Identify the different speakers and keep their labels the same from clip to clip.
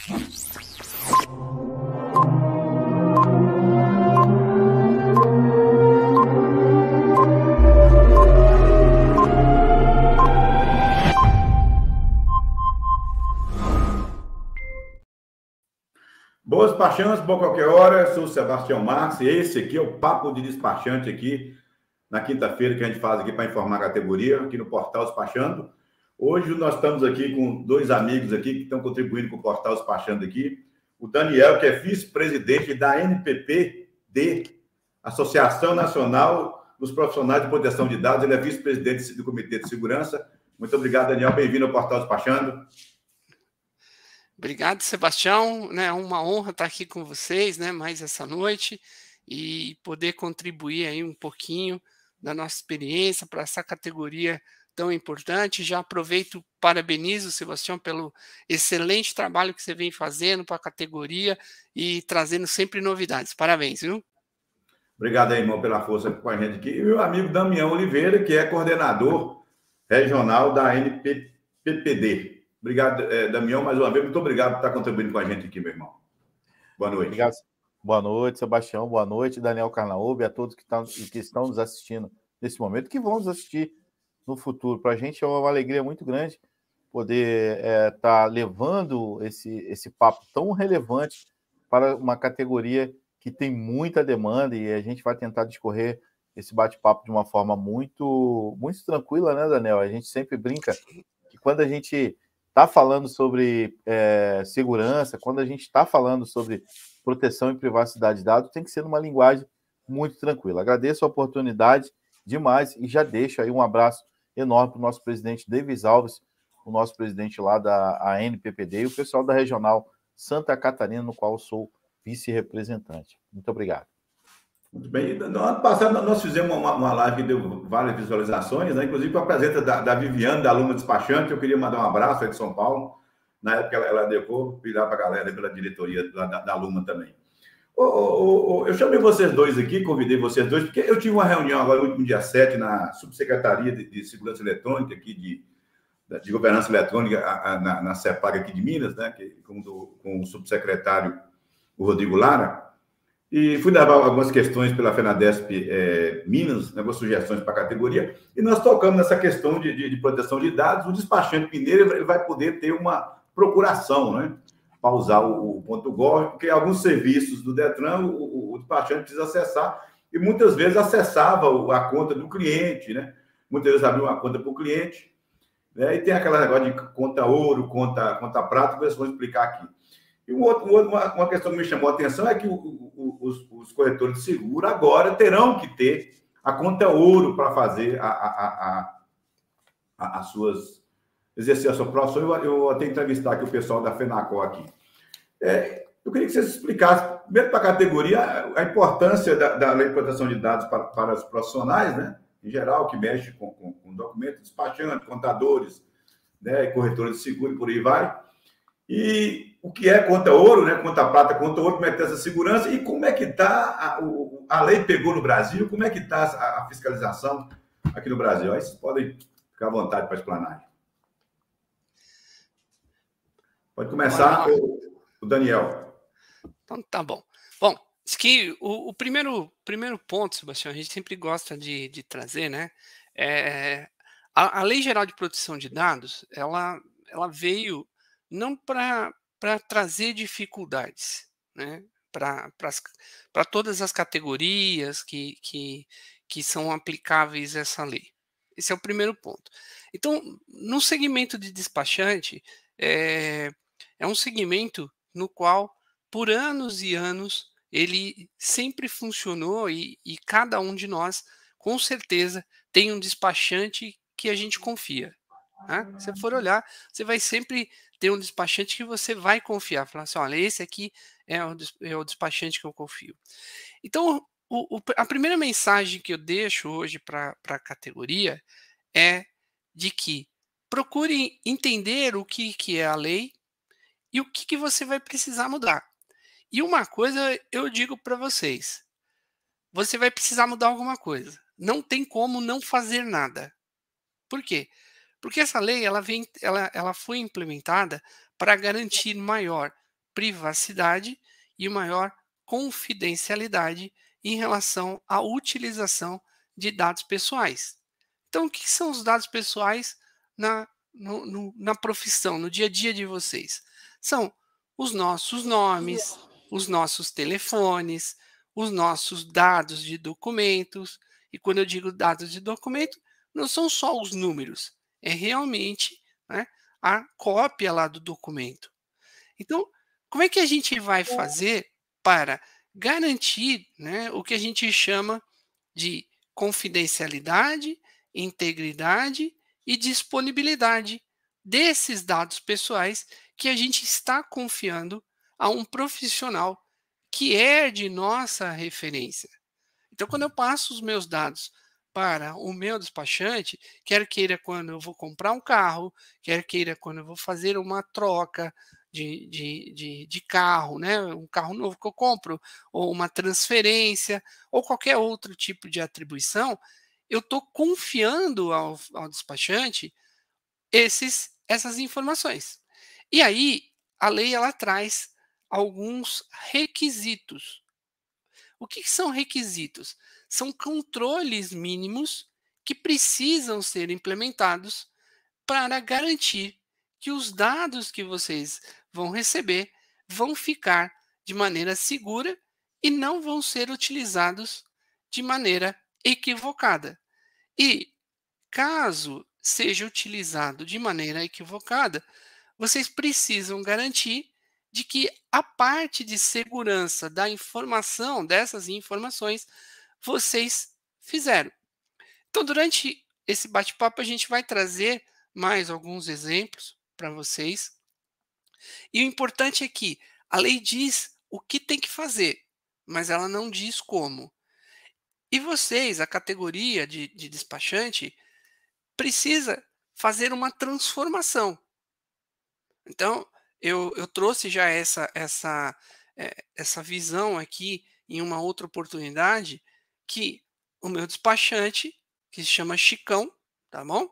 Speaker 1: Boas despachantes, boa qualquer hora, eu sou o Sebastião Marques e esse aqui é o Papo de Despachante aqui na quinta-feira que a gente faz aqui para informar a categoria aqui no Portal Despachando. Hoje nós estamos aqui com dois amigos aqui que estão contribuindo com o Portal Despachando aqui. O Daniel, que é vice-presidente da NPPD, Associação Nacional dos Profissionais de Proteção de Dados, ele é vice-presidente do Comitê de Segurança. Muito obrigado, Daniel, bem-vindo ao Portal Despachando.
Speaker 2: Obrigado, Sebastião. É uma honra estar aqui com vocês, mais essa noite e poder contribuir aí um pouquinho da nossa experiência para essa categoria tão importante. Já aproveito, parabenizo o Sebastião pelo excelente trabalho que você vem fazendo para a categoria e trazendo sempre novidades. Parabéns, viu?
Speaker 1: Obrigado aí, irmão, pela força com a gente aqui. E meu amigo Damião Oliveira, que é coordenador regional da NPPD. Obrigado, Damião, mais uma vez. Muito obrigado por estar contribuindo com a gente aqui, meu irmão. Boa noite.
Speaker 3: Obrigado. Boa noite, Sebastião. Boa noite, Daniel Carnaúbe, a todos que estão nos assistindo nesse momento, que vão nos assistir no futuro. Para a gente é uma alegria muito grande poder estar levando esse papo tão relevante para uma categoria que tem muita demanda e a gente vai tentar discorrer esse bate-papo de uma forma muito, muito tranquila, né, Daniel? A gente sempre brinca que quando a gente está falando sobre segurança, quando a gente está falando sobre proteção e privacidade de dados, tem que ser numa linguagem muito tranquila. Agradeço a oportunidade demais e já deixo aí um abraço enorme para o nosso presidente Davis Alves, o nosso presidente lá da ANPPD e o pessoal da Regional Santa Catarina, no qual eu sou vice-representante. Muito obrigado.
Speaker 1: Muito bem. No ano passado, nós fizemos uma live que deu várias visualizações, né? Inclusive com a presença da Viviane, da aluna despachante. Eu queria mandar um abraço aí de São Paulo. Na época, ela adequou, virar para a galera pela diretoria da aluna também. Eu chamei vocês dois aqui, convidei vocês dois, porque eu tive uma reunião agora, no último dia 7, na Subsecretaria de Segurança Eletrônica, aqui de Governança Eletrônica, na CEPAG aqui de Minas, né? Com o subsecretário o Rodrigo Lara. E fui levar algumas questões pela FENADESP Minas, algumas sugestões para a categoria, e nós tocamos nessa questão de proteção de dados. O despachante mineiro ele vai poder ter uma procuração, né, para usar o .gov, porque alguns serviços do Detran o despachante precisa acessar, e muitas vezes acessava a conta do cliente, né? Muitas vezes abriu uma conta para o cliente, né? E tem aquela negócio de conta ouro, conta prata, que eu vou explicar aqui. E uma questão que me chamou a atenção é que os corretores de seguro agora terão que ter a conta ouro para fazer as suas exercer a sua profissão. Eu tenho que entrevistar aqui o pessoal da FENACOR aqui. Eu queria que vocês explicassem, primeiro para a categoria, a importância da Lei de Proteção de Dados para os profissionais, né, em geral, que mexe com documentos, despachantes, contadores, né, corretores de seguro e por aí vai. E o que é conta ouro, né? Conta prata, conta ouro, como é que está essa segurança e como é que está a lei pegou no Brasil, como é que está a fiscalização aqui no Brasil. Aí vocês podem ficar à vontade para explanar. Pode começar, o Daniel.
Speaker 2: Então, tá bom. Bom, acho que o primeiro ponto, Sebastião, a gente sempre gosta de trazer, né? A Lei Geral de Proteção de Dados, ela veio não para trazer dificuldades, né, para todas as categorias que são aplicáveis a essa lei. Esse é o primeiro ponto. Então, no segmento de despachante, é um segmento no qual, por anos e anos, ele sempre funcionou e cada um de nós, com certeza, tem um despachante que a gente confia. Né? Se você for olhar, você vai sempre ter um despachante que você vai confiar. Falar assim, olha, esse aqui é o despachante que eu confio. Então, a primeira mensagem que eu deixo hoje para a categoria é de que procure entender o que é a lei e o que você vai precisar mudar. E uma coisa eu digo para vocês, você vai precisar mudar alguma coisa. Não tem como não fazer nada. Por quê? Porque essa lei ela foi implementada para garantir maior privacidade e maior confidencialidade em relação à utilização de dados pessoais. Então, o que são os dados pessoais na profissão, no dia a dia de vocês? São os nossos nomes, os nossos telefones, os nossos dados de documentos. E quando eu digo dados de documento, não são só os números, é realmente, né, a cópia lá do documento. Então, como é que a gente vai fazer para garantir, né, o que a gente chama de confidencialidade, integridade e disponibilidade desses dados pessoais que a gente está confiando a um profissional que é de nossa referência? Então, quando eu passo os meus dados para o meu despachante, quer queira quando eu vou comprar um carro, quer queira quando eu vou fazer uma troca de carro, né? Um carro novo que eu compro, ou uma transferência, ou qualquer outro tipo de atribuição, eu estou confiando ao despachante essas informações. E aí, a lei ela traz alguns requisitos. O que são requisitos? São controles mínimos que precisam ser implementados para garantir que os dados que vocês vão receber vão ficar de maneira segura e não vão ser utilizados de maneira equivocada. E caso seja utilizado de maneira equivocada, vocês precisam garantir de que a parte de segurança da informação, dessas informações, vocês fizeram. Então, durante esse bate-papo, a gente vai trazer mais alguns exemplos para vocês. E o importante é que a lei diz o que tem que fazer, mas ela não diz como. E vocês, a categoria de despachante, precisa fazer uma transformação. Então, eu trouxe já essa visão aqui em uma outra oportunidade, que o meu despachante, que se chama Chicão, tá bom?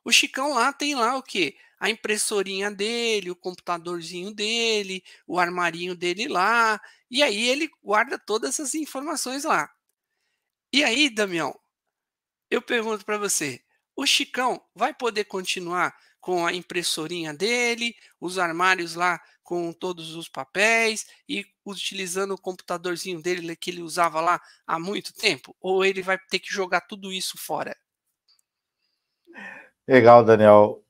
Speaker 2: O Chicão lá tem lá o quê? A impressorinha dele, o computadorzinho dele, o armarinho dele lá, e aí ele guarda todas essas informações lá. E aí, Damião, eu pergunto para você, o Chicão vai poder continuar com a impressorinha dele, os armários lá com todos os papéis e utilizando o computadorzinho dele que ele usava lá há muito tempo? Ou ele vai ter que jogar tudo isso fora?
Speaker 3: Legal, Daniel.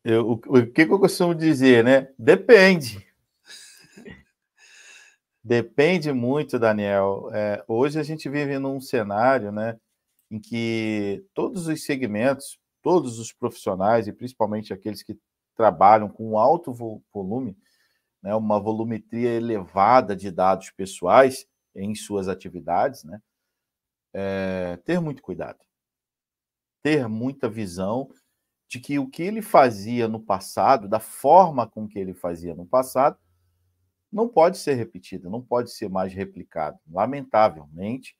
Speaker 3: O que eu costumo dizer, né? Depende. Depende muito, Daniel. Hoje a gente vive num cenário, né, em que todos os segmentos, todos os profissionais, e principalmente aqueles que trabalham com alto volume, né, uma volumetria elevada de dados pessoais em suas atividades, né, ter muito cuidado, ter muita visão de que o que ele fazia no passado, da forma com que ele fazia no passado, não pode ser repetido, não pode ser mais replicado. Lamentavelmente,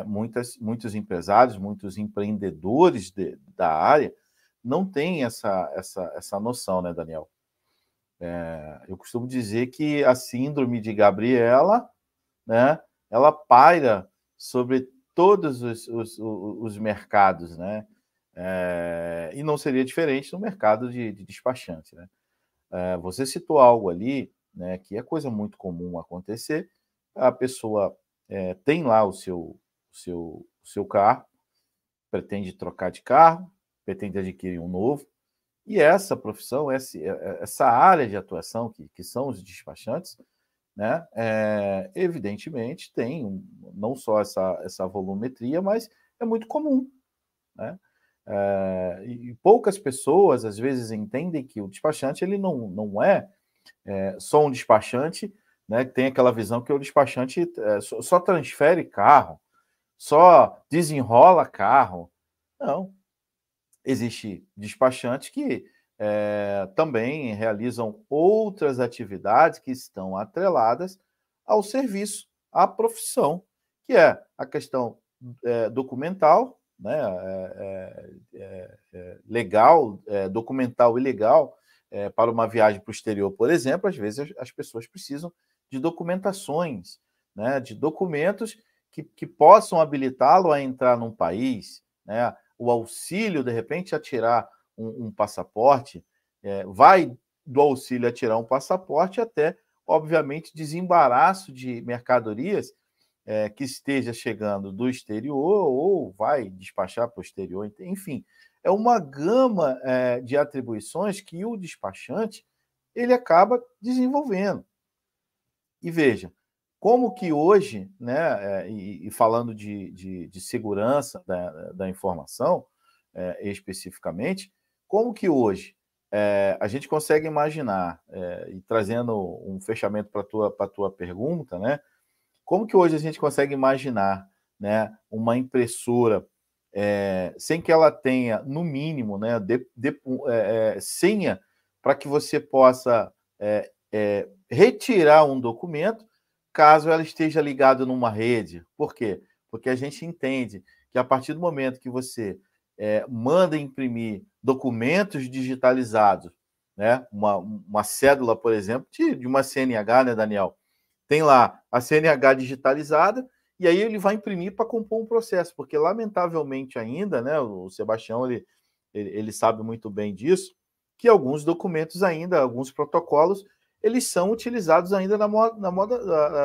Speaker 3: muitos empresários, muitos empreendedores da área não têm essa noção, né, Daniel? Eu costumo dizer que a síndrome de Gabriela, né, ela paira sobre todos os mercados, né? E não seria diferente no mercado de despachante, né? Você citou algo ali, né, que é coisa muito comum acontecer. A pessoa tem lá o seu carro, pretende trocar de carro, pretende adquirir um novo, e essa profissão, essa área de atuação que são os despachantes, né, evidentemente tem não só essa volumetria, mas é muito comum, né? E poucas pessoas às vezes entendem que o despachante ele não é só um despachante, né, que tem aquela visão que o despachante só transfere carro, só desenrola carro. Não. Existe despachantes que também realizam outras atividades que estão atreladas ao serviço, à profissão, que é a questão documental, né, legal, documental e legal, para uma viagem para o exterior, por exemplo. Às vezes as pessoas precisam de documentações, né, de documentos que possam habilitá-lo a entrar num país, né, o auxílio, de repente, a tirar um passaporte, vai do auxílio a tirar um passaporte até, obviamente, desembaraço de mercadorias que esteja chegando do exterior ou vai despachar para o exterior, enfim. É uma gama de atribuições que o despachante ele acaba desenvolvendo. E veja, como que hoje, né, e falando de segurança da informação, especificamente, como que hoje a gente consegue imaginar, e trazendo um fechamento para a tua pergunta, né, como que hoje a gente consegue imaginar, né, uma impressora sem que ela tenha, no mínimo, né, senha para que você possa retirar um documento caso ela esteja ligada numa rede. Por quê? Porque a gente entende que a partir do momento que você manda imprimir documentos digitalizados, né, uma cédula, por exemplo, de uma CNH, né, Daniel? Tem lá a CNH digitalizada, e aí ele vai imprimir para compor um processo, porque lamentavelmente ainda, né, o Sebastião ele sabe muito bem disso, que alguns documentos ainda, alguns protocolos, eles são utilizados ainda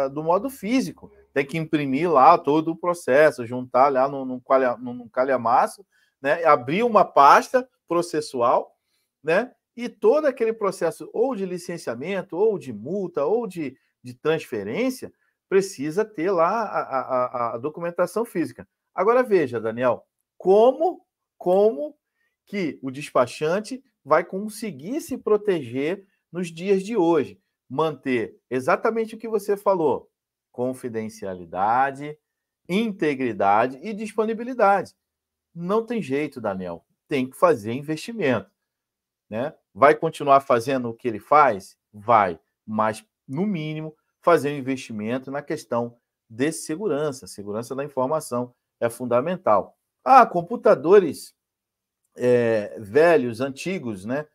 Speaker 3: do modo físico. Tem que imprimir lá todo o processo, juntar lá num calhamaço, né, abrir uma pasta processual, né, e todo aquele processo ou de licenciamento, ou de multa, ou de transferência, precisa ter lá a documentação física. Agora veja, Daniel, como que o despachante vai conseguir se proteger nos dias de hoje? Manter exatamente o que você falou: confidencialidade, integridade e disponibilidade. Não tem jeito, Daniel. Tem que fazer investimento, né? Vai continuar fazendo o que ele faz? Vai, mas no mínimo, fazer um investimento na questão de segurança. Segurança da informação é fundamental. Computadores velhos, antigos, né?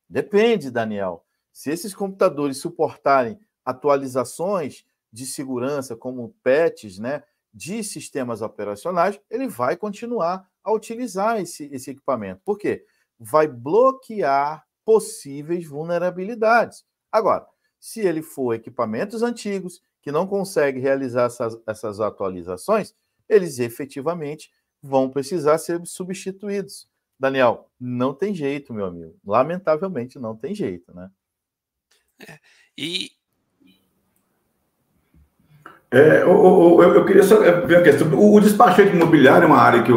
Speaker 3: Depende, Daniel. Se esses computadores suportarem atualizações de segurança, como patches, né, de sistemas operacionais, ele vai continuar a utilizar esse equipamento. Por quê? Vai bloquear possíveis vulnerabilidades. Agora, se ele for equipamentos antigos, que não conseguem realizar essas atualizações, eles efetivamente vão precisar ser substituídos. Daniel, não tem jeito, meu amigo. Lamentavelmente, não tem jeito, né?
Speaker 1: Eu queria só ver a questão. O despachante imobiliário é uma área que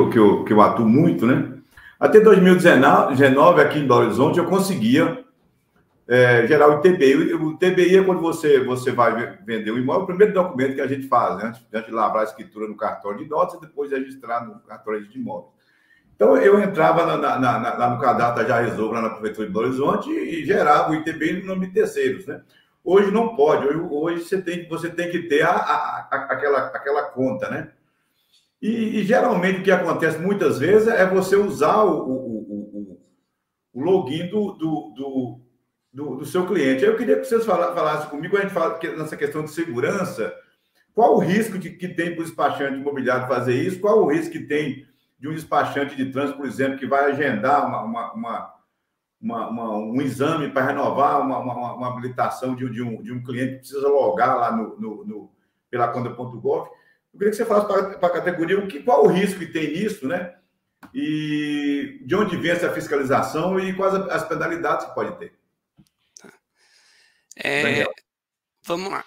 Speaker 1: eu atuo muito, né? Até 2019, aqui em Belo Horizonte, eu conseguia gerar o ITBI. O TBI é quando você vai vender um imóvel, o primeiro documento que a gente faz, né? Antes de lavrar a escritura no cartório de notas e depois registrar no cartório de imóveis. Então, eu entrava lá no cadastro da Já Resolvo, lá na Prefeitura de Belo Horizonte, e gerava o ITBI no nome de terceiros, né? Hoje não pode, hoje você tem que ter aquela conta, né? E geralmente o que acontece muitas vezes é você usar o login do seu cliente. Eu queria que vocês falassem comigo, a gente fala nessa questão de segurança, qual o risco que tem para o despachante imobiliário fazer isso? Qual o risco que tem de um despachante de trânsito, por exemplo, que vai agendar um exame para renovar uma habilitação de um cliente que precisa logar lá pela conta.gov? Eu queria que você falasse para a categoria qual o risco que tem nisso, né? E de onde vem essa fiscalização e quais as penalidades que pode ter.
Speaker 2: Vamos lá.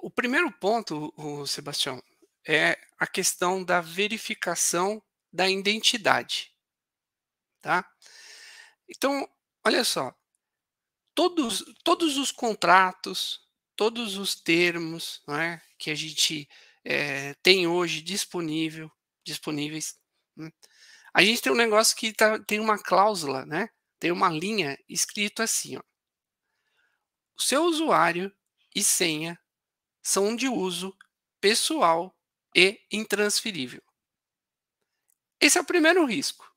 Speaker 2: O primeiro ponto, Sebastião, é a questão da verificação da identidade, tá? Então, olha só, todos os contratos, todos os termos, não é, que a gente tem hoje disponíveis, né? A gente tem um negócio que tem uma cláusula, né? Tem uma linha escrito assim, ó: o seu usuário e senha são de uso pessoal e intransferível. Esse é o primeiro risco.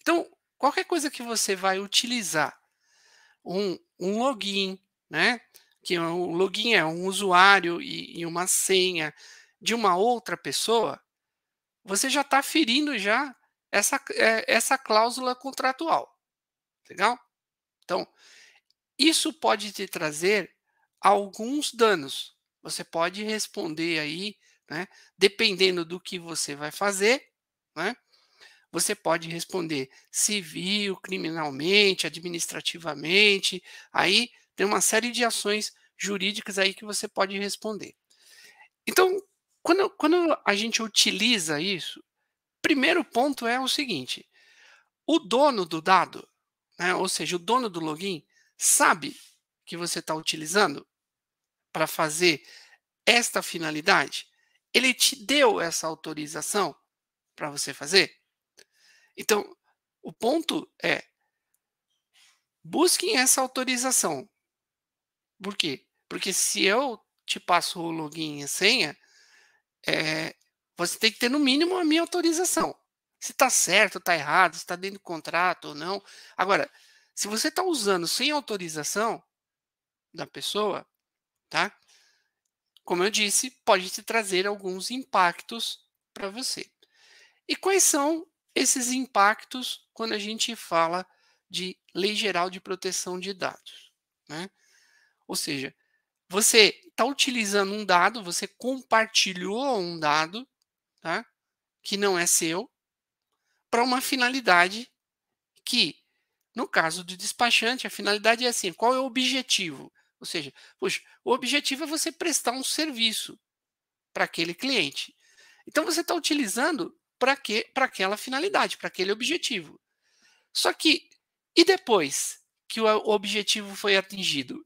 Speaker 2: Então, qualquer coisa que você vai utilizar, um login, né, que o login é um usuário e uma senha de uma outra pessoa, você já está ferindo já essa cláusula contratual. Legal? Então, isso pode te trazer alguns danos. Você pode responder aí, né? Dependendo do que você vai fazer, né? Você pode responder civil, criminalmente, administrativamente. Aí tem uma série de ações jurídicas aí que você pode responder. Então, quando a gente utiliza isso, primeiro ponto é o seguinte: o dono do dado, né, ou seja, o dono do login, sabe que você está utilizando para fazer esta finalidade? Ele te deu essa autorização para você fazer? Então, o ponto é, busquem essa autorização. Por quê? Porque se eu te passo o login e a senha, você tem que ter no mínimo a minha autorização. Se está certo, está errado, se está dentro do contrato ou não. Agora, se você está usando sem autorização da pessoa, tá? Como eu disse, pode te trazer alguns impactos para você. E quais são esses impactos quando a gente fala de Lei Geral de Proteção de Dados, né? Ou seja, você está utilizando um dado, você compartilhou um dado, tá? Que não é seu, para uma finalidade que, no caso do despachante, a finalidade é assim: qual é o objetivo? Ou seja, poxa, o objetivo é você prestar um serviço para aquele cliente. Então você está utilizando para aquela finalidade, para aquele objetivo. Só que, e depois que o objetivo foi atingido?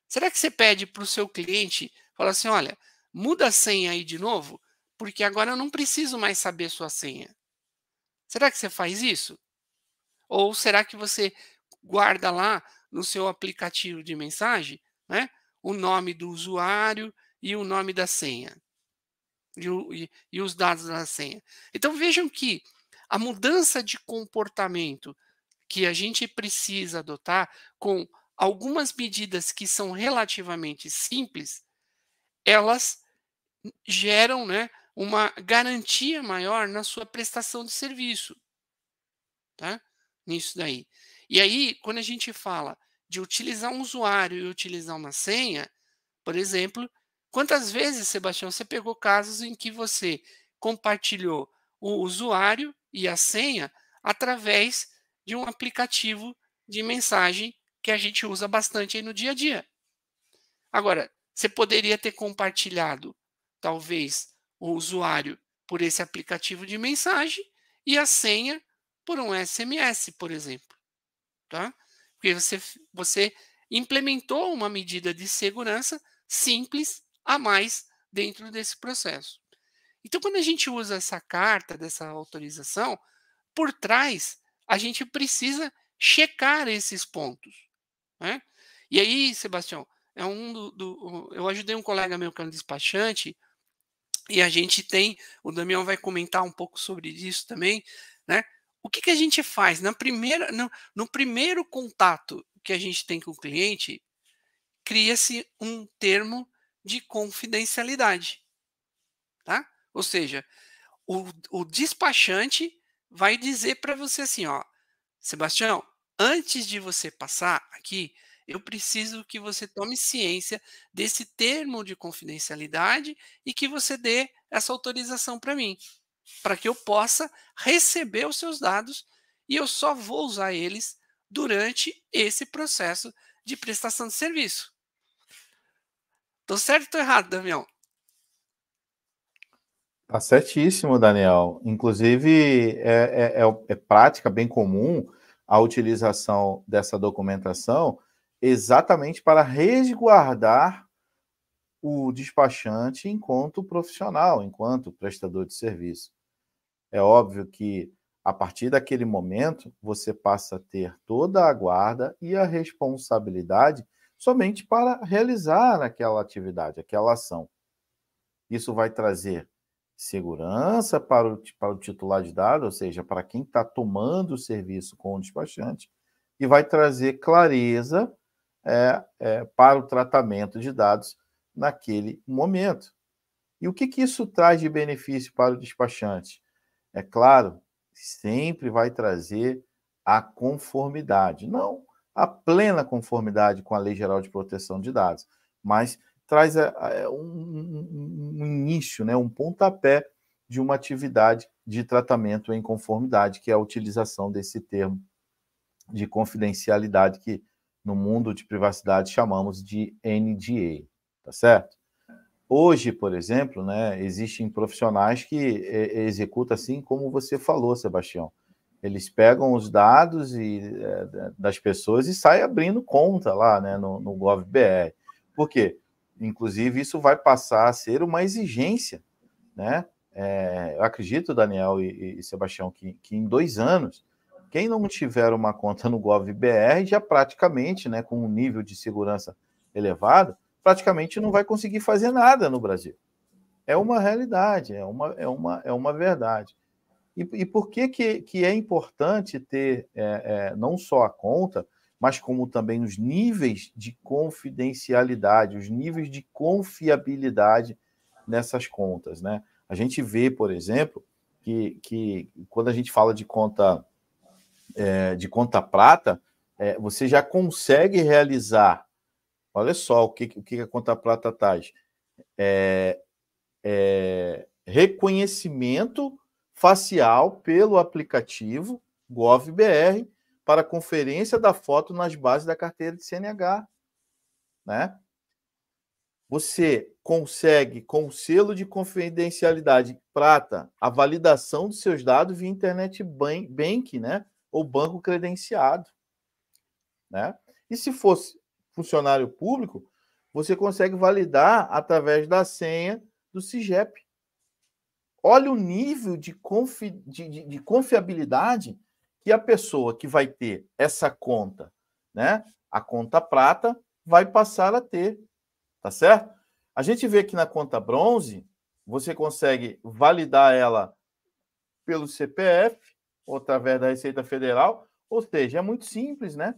Speaker 2: Será que você pede para o seu cliente, fala assim: olha, muda a senha aí de novo, porque agora eu não preciso mais saber sua senha? Será que você faz isso? Ou será que você guarda lá no seu aplicativo de mensagem, né, o nome do usuário e o nome da senha? E os dados da senha. Então vejam que a mudança de comportamento que a gente precisa adotar com algumas medidas que são relativamente simples, elas geram, né, uma garantia maior na sua prestação de serviço, tá? Nisso daí. E aí, quando a gente fala de utilizar um usuário e utilizar uma senha, por exemplo, quantas vezes, Sebastião, você pegou casos em que você compartilhou o usuário e a senha através de um aplicativo de mensagem que a gente usa bastante aí no dia a dia? Agora, você poderia ter compartilhado, talvez, o usuário por esse aplicativo de mensagem e a senha por um SMS, por exemplo, tá? Porque você implementou uma medida de segurança simples a mais dentro desse processo. Então, quando a gente usa essa carta dessa autorização, por trás a gente precisa checar esses pontos, né? E aí, Sebastião, eu ajudei um colega meu que é um despachante e a gente tem, o Damião vai comentar um pouco sobre isso também, né? O que a gente faz no primeiro contato que a gente tem com o cliente, cria-se um termo de confidencialidade, tá? Ou seja, o despachante vai dizer para você assim, ó, Sebastião, antes de você passar aqui, eu preciso que você tome ciência desse termo de confidencialidade e que você dê essa autorização para mim, para que eu possa receber os seus dados e eu só vou usar eles durante esse processo de prestação de serviço. Tô certo ou tô errado, Damião?
Speaker 3: Tá certíssimo, Daniel. Inclusive, é prática bem comum a utilização dessa documentação exatamente para resguardar o despachante enquanto profissional, enquanto prestador de serviço. É óbvio que, a partir daquele momento, você passa a ter toda a guarda e a responsabilidade somente para realizar aquela atividade, aquela ação. Isso vai trazer segurança para o titular de dados, ou seja, para quem está tomando o serviço com o despachante, e vai trazer clareza para o tratamento de dados naquele momento. E o que isso traz de benefício para o despachante? É claro, sempre vai trazer a conformidade, não a plena conformidade com a Lei Geral de Proteção de Dados, mas traz um início, né, um pontapé de uma atividade de tratamento em conformidade, que é a utilização desse termo de confidencialidade que no mundo de privacidade chamamos de NDA, tá certo? Hoje, por exemplo, né, existem profissionais que executam assim como você falou, Sebastião. Eles pegam os dados das pessoas e saem abrindo conta lá, né, no GovBR. Por quê? Inclusive, isso vai passar a ser uma exigência, né? Eu acredito, Daniel e Sebastião, que em 2 anos, quem não tiver uma conta no GovBR já praticamente, né, com um nível de segurança elevado, praticamente não vai conseguir fazer nada no Brasil. É uma realidade, é uma verdade. E por que é importante ter não só a conta, mas como também os níveis de confidencialidade, os níveis de confiabilidade nessas contas, né? A gente vê, por exemplo, que quando a gente fala de conta prata, você já consegue realizar. Olha só o que a conta prata traz. Reconhecimento facial pelo aplicativo GovBR para conferência da foto nas bases da carteira de CNH, né? Você consegue, com o selo de confidencialidade prata, a validação dos seus dados via internet bank, né? Ou banco credenciado, né? E se fosse funcionário público, você consegue validar através da senha do CIGEP. Olha o nível de confiabilidade que a pessoa que vai ter essa conta, né? A conta prata vai passar a ter, tá certo? A gente vê que na conta bronze, você consegue validar ela pelo CPF ou através da Receita Federal, ou seja, é muito simples, né?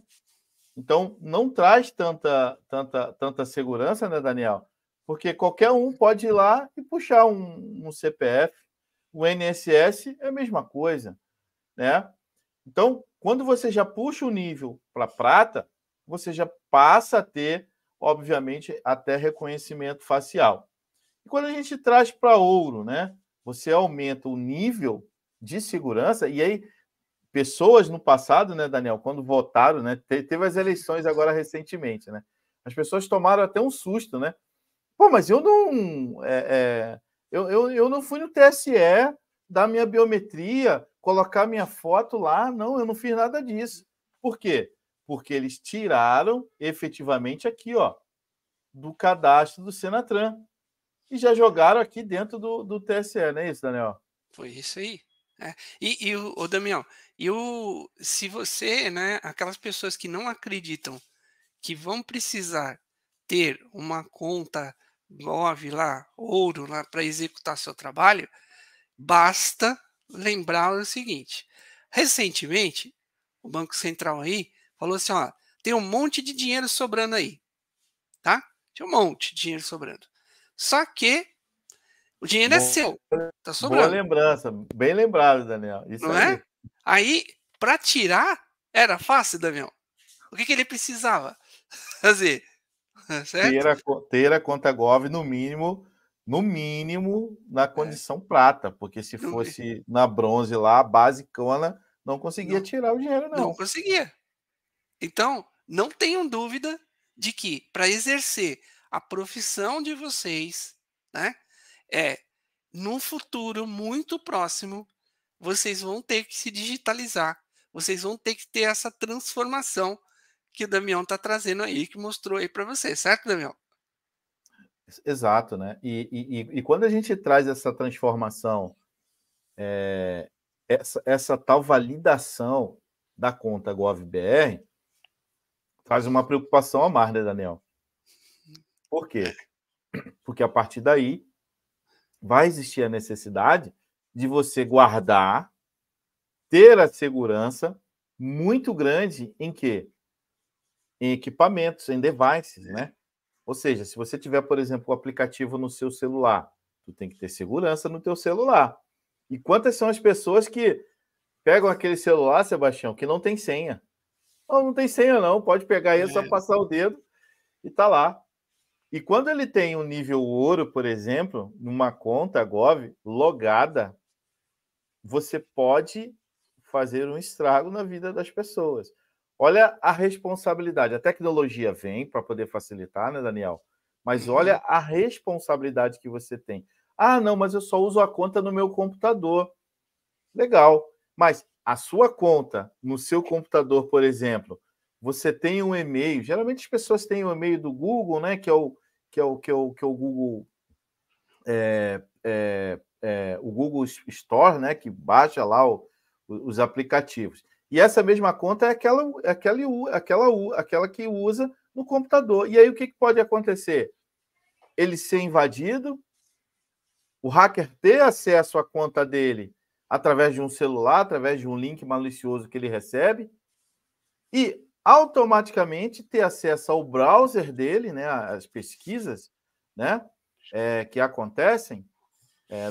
Speaker 3: Então, não traz tanta segurança, né, Daniel? Porque qualquer um pode ir lá e puxar um CPF. O INSS é a mesma coisa, né? Então, quando você já puxa o nível para prata, você já passa a ter, obviamente, até reconhecimento facial. E quando a gente traz para ouro, né? Você aumenta o nível de segurança, e aí pessoas no passado, né, Daniel, quando votaram, né, teve as eleições agora recentemente, né? As pessoas tomaram até um susto, né? Pô, mas eu não, eu não fui no TSE dar minha biometria, colocar minha foto lá, não, eu não fiz nada disso. Por quê? Porque eles tiraram efetivamente aqui, ó, do cadastro do Senatran e já jogaram aqui dentro do TSE, não é isso, Daniel?
Speaker 2: Foi isso aí. O Damião, se você, né, aquelas pessoas que não acreditam que vão precisar ter uma conta Gov lá, ouro lá para executar seu trabalho, basta lembrar o seguinte: recentemente, o Banco Central aí falou assim, ó, tem um monte de dinheiro sobrando aí, tá? Tinha um monte de dinheiro sobrando. Só que o dinheiro é seu, tá
Speaker 3: Boa
Speaker 2: sobrando.
Speaker 3: lembrança, bem lembrado, Daniel. Isso
Speaker 2: Não
Speaker 3: aí.
Speaker 2: é? Aí, para tirar, era fácil, Damião. O que ele precisava fazer? Certo?
Speaker 3: Ter a conta Gov no mínimo, na condição prata, porque se
Speaker 2: Não,
Speaker 3: fosse na bronze lá, basicona, não conseguia
Speaker 2: não,
Speaker 3: tirar o dinheiro,
Speaker 2: não
Speaker 3: não.
Speaker 2: conseguia. Então, não tenham dúvida de que para exercer a profissão de vocês, né, num futuro muito próximo, vocês vão ter que se digitalizar. Vocês vão ter que ter essa transformação que o Damião está trazendo aí, que mostrou aí para você, certo, Damião?
Speaker 3: Exato, né? E quando a gente traz essa transformação, essa tal validação da conta GovBR, traz uma preocupação a mais, né, Daniel? Por quê? Porque a partir daí vai existir a necessidade de você guardar, ter a segurança muito grande em que em equipamentos, em devices, né? Ou seja, se você tiver, por exemplo, o aplicativo no seu celular, tu tem que ter segurança no teu celular. E quantas são as pessoas que pegam aquele celular, Sebastião, que não tem senha? Não tem senha não, pode pegar aí, é só passar o dedo e tá lá. E quando ele tem um nível ouro, por exemplo, numa conta Gov logada, você pode fazer um estrago na vida das pessoas. Olha a responsabilidade. A tecnologia vem para poder facilitar, né, Daniel? Mas olha a responsabilidade que você tem. Ah, não, mas eu só uso a conta no meu computador. Legal. Mas a sua conta no seu computador, por exemplo, você tem um e-mail. Geralmente as pessoas têm o e-mail do Google, né? Que é o Google, o Google Store, né? Que baixa lá os aplicativos. E essa mesma conta é aquela que usa no computador. E aí o que pode acontecer? Ele ser invadido, o hacker ter acesso à conta dele através de um celular, através de um link malicioso que ele recebe, e automaticamente ter acesso ao browser dele, né, as pesquisas, né, que acontecem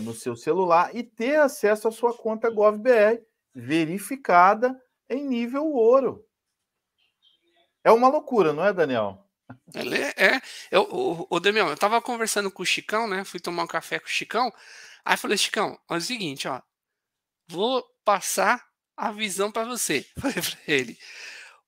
Speaker 3: no seu celular, e ter acesso à sua conta GovBR verificada em nível ouro. É uma loucura, não é, Daniel?
Speaker 2: Damião, eu tava conversando com o Chicão, né? Fui tomar um café com o Chicão. Aí falei, Chicão, é o seguinte, ó. Vou passar a visão para você. Falei para ele.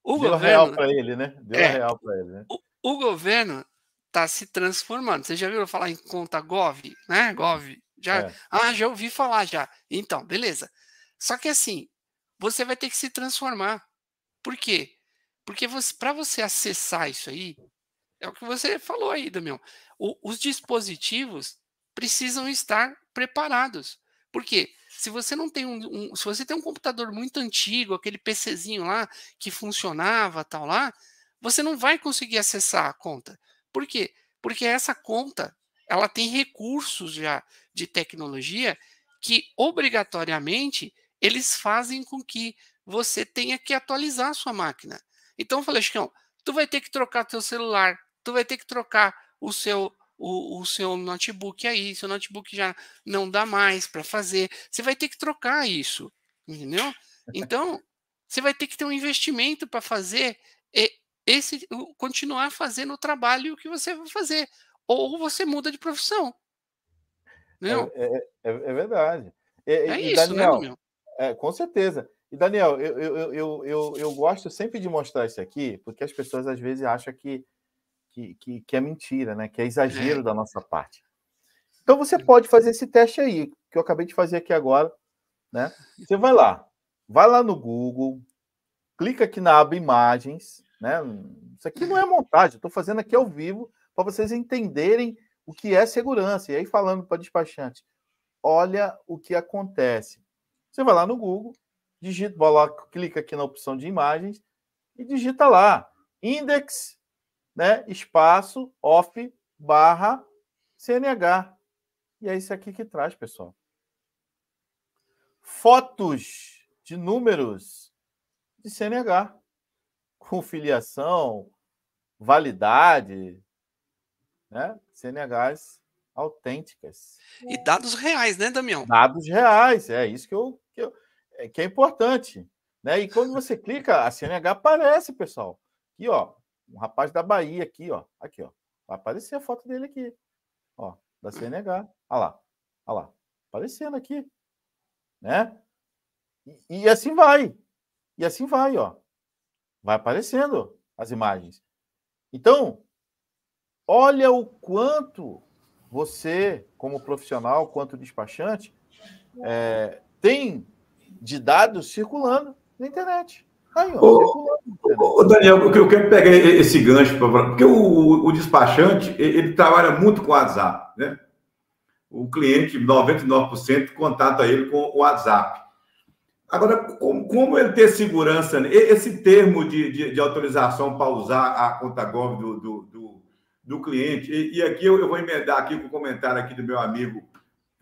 Speaker 3: Deu a real para ele, né? Deu a real para ele, né?
Speaker 2: O governo tá se transformando. Você já viu falar em conta Gov, né? Gov. Já ouvi falar já. Então, beleza. Só que assim, você vai ter que se transformar. Por quê? Porque para você acessar isso aí, é o que você falou aí, Damião. Os dispositivos precisam estar preparados. Por quê? Se você não tem se você tem um computador muito antigo, aquele PCzinho lá que funcionava, tal lá, você não vai conseguir acessar a conta. Por quê? Porque essa conta, ela tem recursos já de tecnologia que obrigatoriamente eles fazem com que você tenha que atualizar a sua máquina. Então eu falei, Chicão, tu vai ter que trocar teu celular, tu vai ter que trocar o seu notebook aí, seu notebook já não dá mais para fazer, você vai ter que trocar isso, entendeu? Então, você vai ter que ter um investimento para fazer continuar fazendo o trabalho que você vai fazer, ou você muda de profissão. Não?
Speaker 3: É verdade.
Speaker 2: Isso,
Speaker 3: Daniel,
Speaker 2: né, meu?
Speaker 3: Com certeza. E, Daniel, eu gosto sempre de mostrar isso aqui, porque as pessoas às vezes acham que é mentira, né? Que é exagero da nossa parte. Então você pode fazer esse teste aí, que eu acabei de fazer aqui agora, né? Você vai lá no Google, clica aqui na aba Imagens, né? Isso aqui não é montagem, estou fazendo aqui ao vivo para vocês entenderem o que é segurança. E aí falando para despachante, olha o que acontece. Você vai lá no Google, clica aqui na opção de imagens e digita lá index, né, espaço off barra CNH. E é isso aqui que traz, pessoal. Fotos de números de CNH, com filiação, validade, né? CNHs autênticas.
Speaker 2: E dados reais, né, Damião?
Speaker 3: Dados reais, é isso que é importante. Né? E quando você clica, a CNH aparece, pessoal. Aqui, ó, um rapaz da Bahia aqui, ó. Aqui, ó. Vai aparecer a foto dele aqui. Ó, da CNH. Olha lá. Aparecendo aqui. Né? E assim vai. E assim vai, ó. Vai aparecendo as imagens. Então, olha o quanto você, como profissional, quanto despachante, tem de dados circulando na internet. Aí, ó,
Speaker 1: Daniel, eu quero pegar esse gancho, porque o despachante, ele trabalha muito com o WhatsApp, né? O cliente, 99%, contata ele com o WhatsApp. Agora, como ele ter segurança? Esse termo de autorização para usar a conta Gov do cliente, e aqui eu vou emendar aqui com o comentário aqui do meu amigo,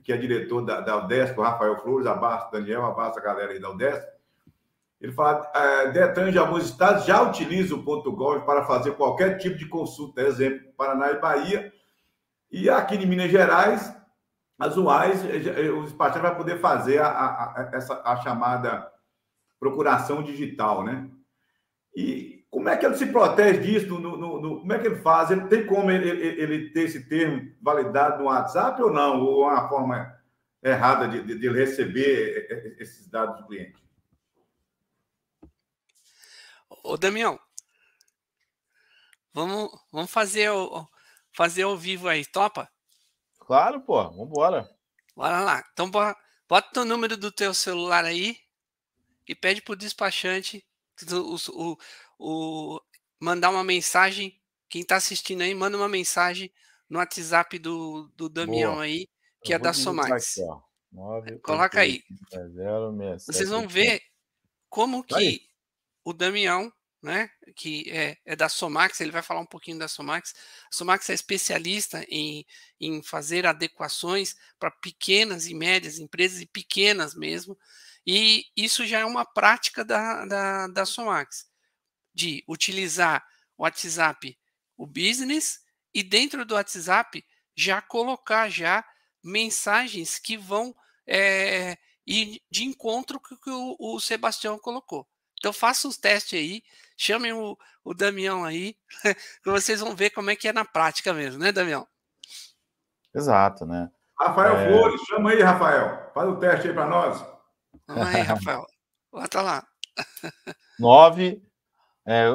Speaker 1: que é diretor da UDESC, o Rafael Flores, abraço, Daniel, abraço a galera aí da UDESC. Ele fala, Detran de alguns estados já utiliza o .gov para fazer qualquer tipo de consulta, exemplo, Paraná e Bahia, e aqui em Minas Gerais, as UAIs, o despachante vai poder fazer a chamada procuração digital, né? E como é que ele se protege disso? Como é que ele faz? Ele tem como ele ter esse termo validado no WhatsApp ou não? Ou é uma forma errada de ele receber esses dados do cliente?
Speaker 2: Ô, Damião, vamos fazer ao vivo aí, topa?
Speaker 3: Claro, pô, vambora.
Speaker 2: Bora lá. Então, bota o número do teu celular aí e pede pro despachante mandar uma mensagem. Quem tá assistindo aí, manda uma mensagem no WhatsApp do Damião
Speaker 3: Boa.
Speaker 2: aí, que
Speaker 3: Eu
Speaker 2: é
Speaker 3: vou
Speaker 2: da
Speaker 3: digitar aqui,
Speaker 2: Somax.
Speaker 3: ó. 988
Speaker 2: Coloca aí.
Speaker 3: 067.
Speaker 2: Vocês vão ver como
Speaker 3: Tá aí.
Speaker 2: que o Damião, né, que é da Somax, ele vai falar um pouquinho da Somax. A Somax é especialista em fazer adequações para pequenas e médias empresas, e pequenas mesmo, e isso já é uma prática da Somax, de utilizar o WhatsApp, o Business, e dentro do WhatsApp já colocar já mensagens que vão ir de encontro com o que o Sebastião colocou. Então faça os testes aí, chamem o Damião aí, que vocês vão ver como é que é na prática mesmo, né, Damião?
Speaker 3: Exato, né?
Speaker 1: Rafael Flores, chama aí, Rafael. Faz o teste aí para nós.
Speaker 2: Vamos aí, Rafael. Bota lá.
Speaker 3: 9,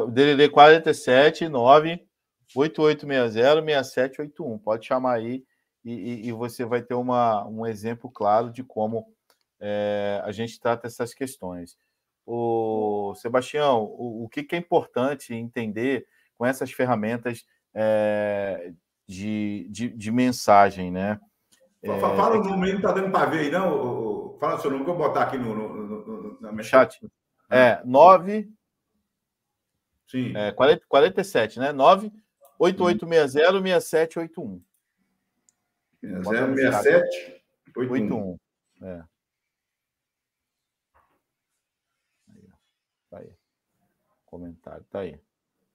Speaker 3: o DDD 47 98860-6781. Pode chamar aí e você vai ter um exemplo claro de como a gente trata essas questões. Sebastião, o que é importante entender com essas ferramentas de mensagem, né?
Speaker 1: Fala o número aí, não está dando para ver aí, não? Fala o seu número, que eu vou botar aqui na
Speaker 3: no chat. 9...
Speaker 1: Sim.
Speaker 3: 47, né? 98860-6781.
Speaker 1: 06781.
Speaker 3: É. Tá aí. Comentário, tá aí.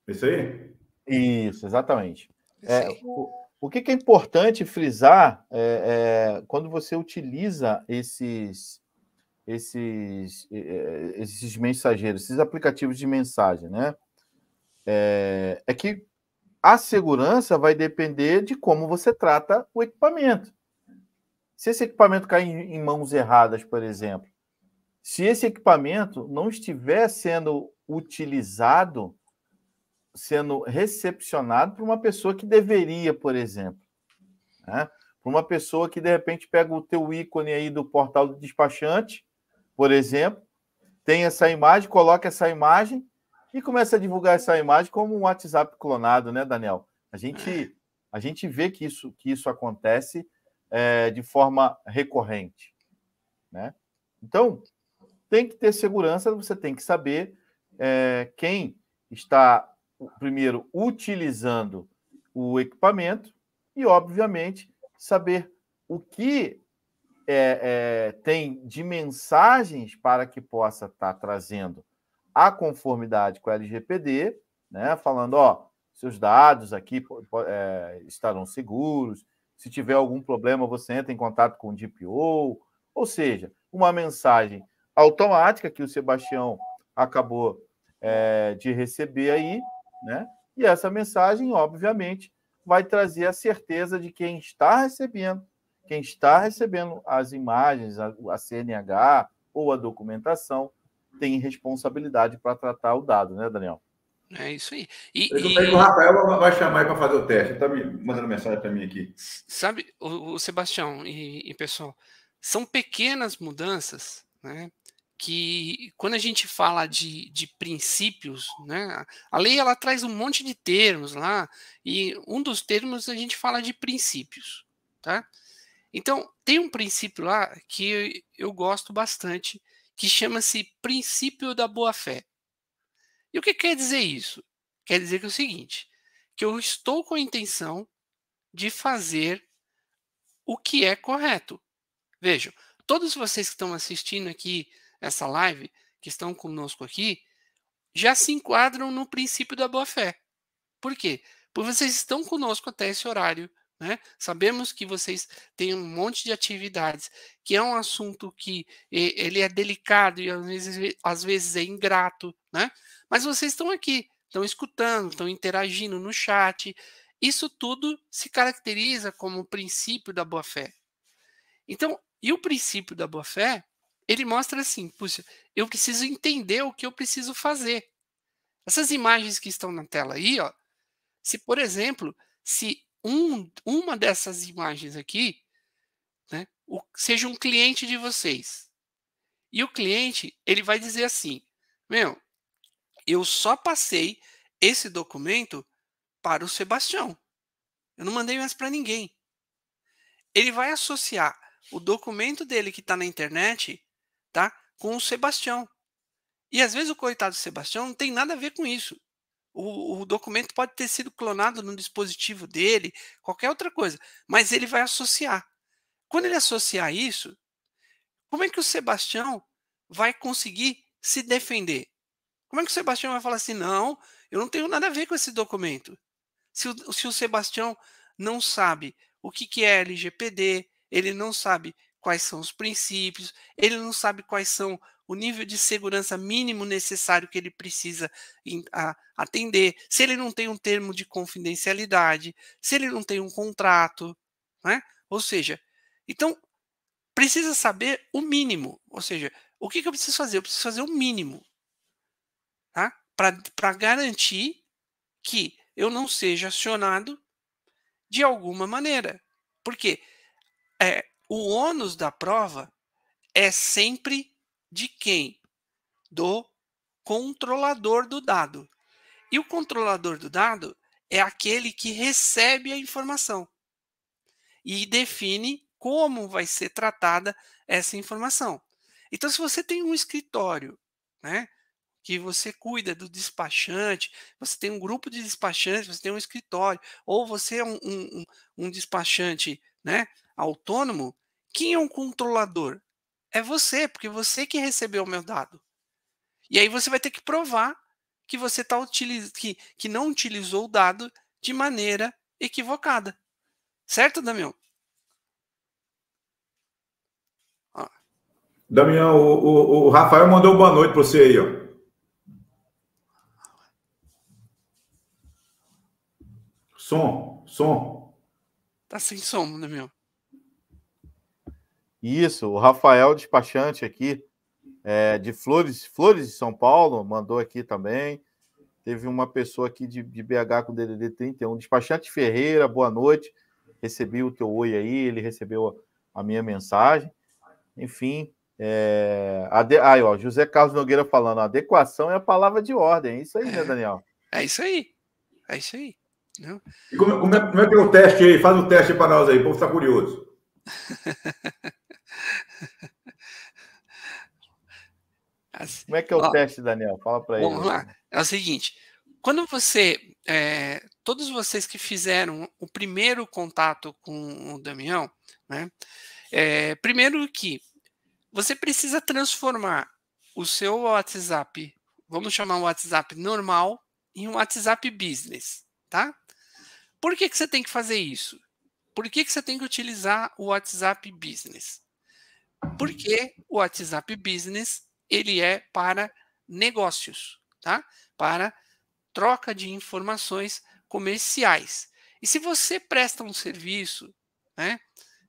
Speaker 1: Isso aí?
Speaker 3: Isso, exatamente. O que é importante frisar quando você utiliza esses mensageiros, esses aplicativos de mensagem, né? É que a segurança vai depender de como você trata o equipamento. Se esse equipamento cair em mãos erradas, por exemplo, se esse equipamento não estiver sendo utilizado, sendo recepcionado por uma pessoa que deveria, por exemplo, né? Por uma pessoa que, de repente, pega o teu ícone aí do portal do despachante, por exemplo, tem essa imagem, coloca essa imagem e começa a divulgar essa imagem como um WhatsApp clonado, né, Daniel? A gente vê que isso acontece de forma recorrente, né? Então, tem que ter segurança, você tem que saber quem está, primeiro, utilizando o equipamento e, obviamente, saber o que tem de mensagens para que possa estar trazendo a conformidade com a LGPD, né? Falando, seus dados aqui estarão seguros, se tiver algum problema, você entra em contato com o DPO, ou seja, uma mensagem automática que o Sebastião acabou de receber aí, né? E essa mensagem, obviamente, vai trazer a certeza de quem está recebendo as imagens, a CNH ou a documentação, tem responsabilidade para tratar o dado, né, Daniel?
Speaker 2: É isso aí.
Speaker 1: O Rafael vai chamar aí para fazer o teste. Ele está me mandando mensagem para mim aqui.
Speaker 2: Sabe, o Sebastião e pessoal, são pequenas mudanças, né? Que quando a gente fala de princípios, né? A lei ela traz um monte de termos lá, e um dos termos a gente fala de princípios, tá? Então, tem um princípio lá que eu gosto bastante, que chama-se princípio da boa-fé. E o que quer dizer isso? Quer dizer que é o seguinte, que eu estou com a intenção de fazer o que é correto. Vejam, todos vocês que estão assistindo aqui essa live, que estão conosco aqui já se enquadram no princípio da boa-fé. Por quê? Porque vocês estão conosco até esse horário, né? Sabemos que vocês têm um monte de atividades, que é um assunto que ele é delicado e às vezes é ingrato, né? Mas vocês estão aqui, estão escutando, estão interagindo no chat. Isso tudo se caracteriza como o princípio da boa-fé. Então, e o princípio da boa-fé, ele mostra assim, puxa, eu preciso entender o que eu preciso fazer. Essas imagens que estão na tela aí, ó, se, por exemplo, se uma dessas imagens aqui, né, seja um cliente de vocês, e o cliente, ele vai dizer assim, meu, eu só passei esse documento para o Sebastião. Eu não mandei mais para ninguém. Ele vai associar o documento dele que está na internet, tá, com o Sebastião. E às vezes o coitado do Sebastião não tem nada a ver com isso. O documento pode ter sido clonado no dispositivo dele, qualquer outra coisa, mas ele vai associar. Quando ele associar isso, como é que o Sebastião vai conseguir se defender? Como é que o Sebastião vai falar assim, não, eu não tenho nada a ver com esse documento? Se o Sebastião não sabe o que é LGPD, ele não sabe quais são os princípios, ele não sabe quais são o nível de segurança mínimo necessário que ele precisa atender, se ele não tem um termo de confidencialidade, se ele não tem um contrato, né? Ou seja, então precisa saber o mínimo, ou seja, o que eu preciso fazer? Eu preciso fazer o mínimo, tá? Para garantir que eu não seja acionado de alguma maneira. Porque o ônus da prova é sempre de quem? Do controlador do dado. E o controlador do dado é aquele que recebe a informação e define como vai ser tratada essa informação. Então, se você tem um escritório, né, que você cuida do despachante, você tem um grupo de despachantes, você tem um escritório, ou você é um despachante, né, autônomo, quem é um controlador? É você, porque você que recebeu o meu dado. E aí você vai ter que provar que você que não utilizou o dado de maneira equivocada. Certo, Damião? Ó.
Speaker 1: Damião, o Rafael mandou boa noite para você aí, ó. Som.
Speaker 2: Tá sem som, Damião.
Speaker 3: Isso, o Rafael despachante aqui, de Flores de São Paulo, mandou aqui também. Teve uma pessoa aqui de BH com DDD 31, despachante Ferreira, boa noite. Recebi o teu oi aí, ele recebeu a minha mensagem. Enfim, aí, ó, José Carlos Nogueira falando, adequação é a palavra de ordem. É isso aí, né, Daniel?
Speaker 2: É isso aí. É isso aí. Não?
Speaker 1: E como é que é o teste aí? Faz o teste aí para nós aí, o povo está curioso.
Speaker 3: Como é que é o teste, Daniel? Fala para ele.
Speaker 2: Vamos lá. É o seguinte, quando todos vocês que fizeram o primeiro contato com o Damião, né, primeiro que você precisa transformar o seu WhatsApp, vamos chamar o WhatsApp normal, em um WhatsApp Business, tá? Por que você tem que fazer isso? Por que você tem que utilizar o WhatsApp Business? Porque o WhatsApp Business, ele é para negócios, tá? Para troca de informações comerciais. E se você presta um serviço, né,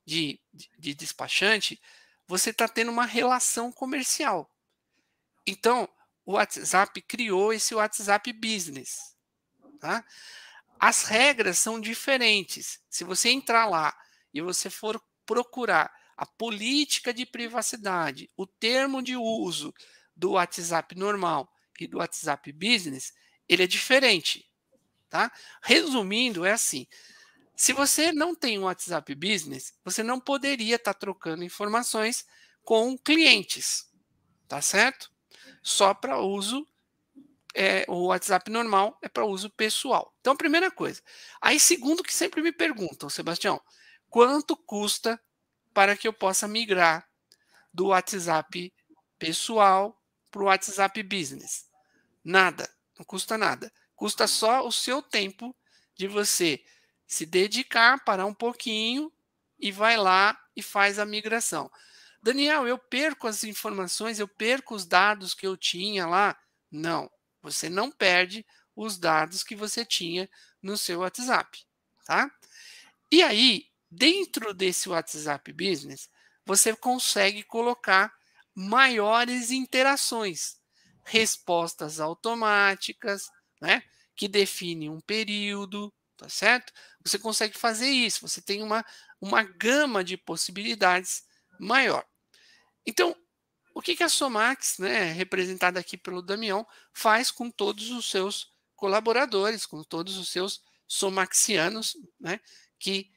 Speaker 2: de despachante, você está tendo uma relação comercial. Então, o WhatsApp criou esse WhatsApp Business, tá? As regras são diferentes. Se você entrar lá e você for procurar a política de privacidade, o termo de uso do WhatsApp normal e do WhatsApp Business, ele é diferente, tá? Resumindo, é assim, se você não tem um WhatsApp Business, você não poderia estar trocando informações com clientes, tá certo? Só para uso, o WhatsApp normal é para uso pessoal. Então, primeira coisa. Aí, segundo que sempre me perguntam, Sebastião, quanto custa para que eu possa migrar do WhatsApp pessoal para o WhatsApp Business? Nada, não custa nada. Custa só o seu tempo de você se dedicar, parar um pouquinho e vai lá e faz a migração. Daniel, eu perco as informações, eu perco os dados que eu tinha lá. Não, você não perde os dados que você tinha no seu WhatsApp, tá? E aí, dentro desse WhatsApp Business, você consegue colocar maiores interações, respostas automáticas, né? Que definem um período, tá certo? Você consegue fazer isso, você tem uma gama de possibilidades maior. Então, o que a Somax, né, representada aqui pelo Damião, faz com todos os seus colaboradores, com todos os seus somaxianos, né, que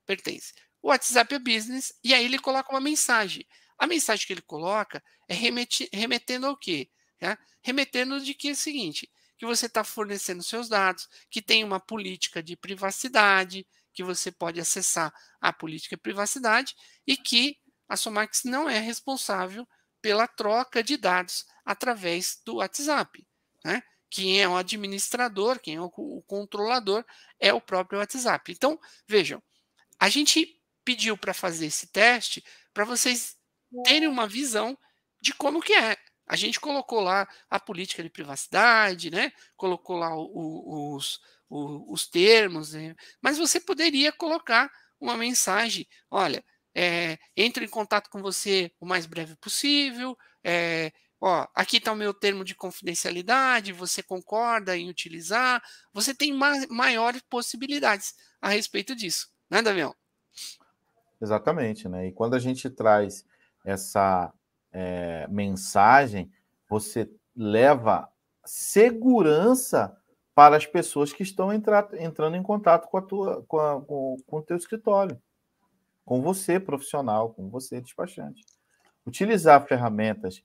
Speaker 2: pertencem? O WhatsApp é Business, e aí ele coloca uma mensagem. A mensagem que ele coloca é remetendo ao quê? Tá? Remetendo de que é o seguinte, que você está fornecendo seus dados, que tem uma política de privacidade, que você pode acessar a política de privacidade e que a Somax não é responsável pela troca de dados através do WhatsApp, né? Quem é o administrador, quem é o controlador é o próprio WhatsApp. Então, vejam, a gente pediu para fazer esse teste para vocês terem uma visão de como que é. A gente colocou lá a política de privacidade, né? Colocou lá os termos, né? Mas você poderia colocar uma mensagem, olha, entre em contato com você o mais breve possível, ó, aqui está o meu termo de confidencialidade, você concorda em utilizar? Você tem maiores possibilidades a respeito disso, né, Damião?
Speaker 3: Exatamente, né? E quando a gente traz essa mensagem, você leva segurança para as pessoas que estão entrando em contato com o teu escritório, com você, profissional, com você, despachante. Utilizar ferramentas